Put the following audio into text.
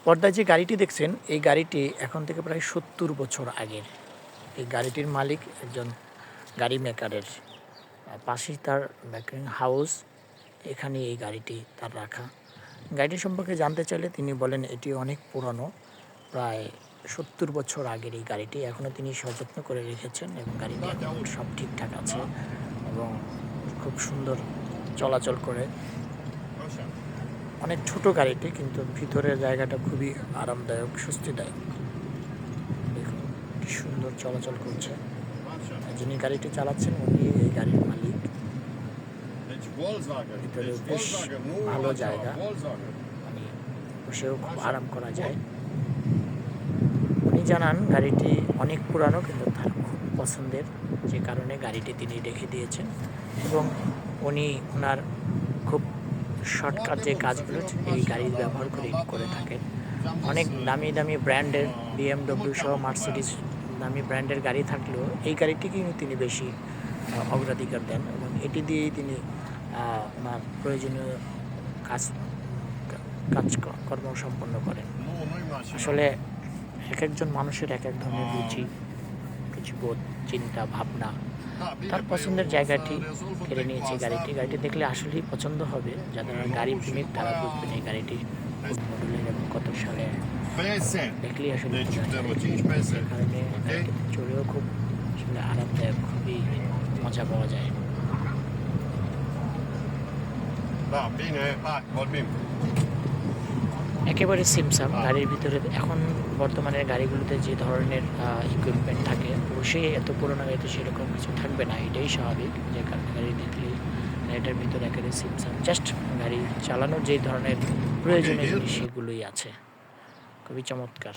পর্দায় যে গাড়িটি দেখছেন এই গাড়িটি এখন থেকে প্রায় ৭০ বছর আগের। এই গাড়িটির মালিক একজন গাড়ি মেকারের। পাশেই তার মেকানিক হাউস, এখানে এই গাড়িটি তার রাখা। গাড়িটি সম্পর্কে জানতে চাইলে তিনি বলেন এটি অনেক পুরানো, প্রায় ৭০ বছর আগের এই গাড়িটি। এখনও তিনি সযত্ন করে রেখেছেন এবং গাড়িটি এখন সব ঠিকঠাক আছে এবং খুব সুন্দর চলাচল করে। অনেক ছোট গাড়িটি, কিন্তু ভিতরের জায়গাটা খুবই আরামদায়ক, স্বস্তিদায়ক। দেখুন কি সুন্দর চলাচল করছে। যিনি গাড়িটি চালাচ্ছেন উনি এই গাড়ির মালিক। ভিতরে বেশ ভালো জায়গা, মানে বসেও খুব আরাম করা যায়। উনি জানান গাড়িটি অনেক পুরানো কিন্তু তার খুব পছন্দের, যে কারণে গাড়িটি তিনি রেখে দিয়েছেন এবং উনি ওনার খুব শর্টকাট যে কাজগুলো এই গাড়ির ব্যবহার করে থাকেন। অনেক দামি দামি ব্র্যান্ডের BMW সহ মার্সিডিজ দামি ব্র্যান্ডের গাড়ি থাকলেও এই গাড়িটিকেই তিনি বেশি অগ্রাধিকার দেন এবং এটি দিয়েই তিনি ওনার প্রয়োজনীয় কাজকর্ম সম্পন্ন করেন। আসলে এক একজন মানুষের এক এক ধরনের রুচি, কিছু বোধ, চিন্তা, ভাবনা, তার পছন্দের জায়গাটি কেড়ে নিয়েছে গাড়িটি দেখলে আসলেই পছন্দ হবে। যারা গাড়ি প্রেমিক তারা বুঝবেন এই গাড়িটি কোন মডেলের এবং কত সালে, দেখলেই আসলে কারণে চড়েও খুব আসলে আরামদায়ক, খুবই মজা পাওয়া যায়। একেবারে সিমসাম গাড়ির ভিতরে। এখন বর্তমানের গাড়িগুলোতে যে ধরনের ইকুইপমেন্ট থাকে, অবশ্যই এত পুরোনো গাড়িতে সেরকম কিছু থাকবে না, এটাই স্বাভাবিক। যে কারণে গাড়ি দেখলেই এটার ভিতরে একেবারে সিমসাম, জাস্ট গাড়ি চালানোর যে ধরনের প্রয়োজনীয় জিনিস সেগুলোই আছে। খুবই চমৎকার।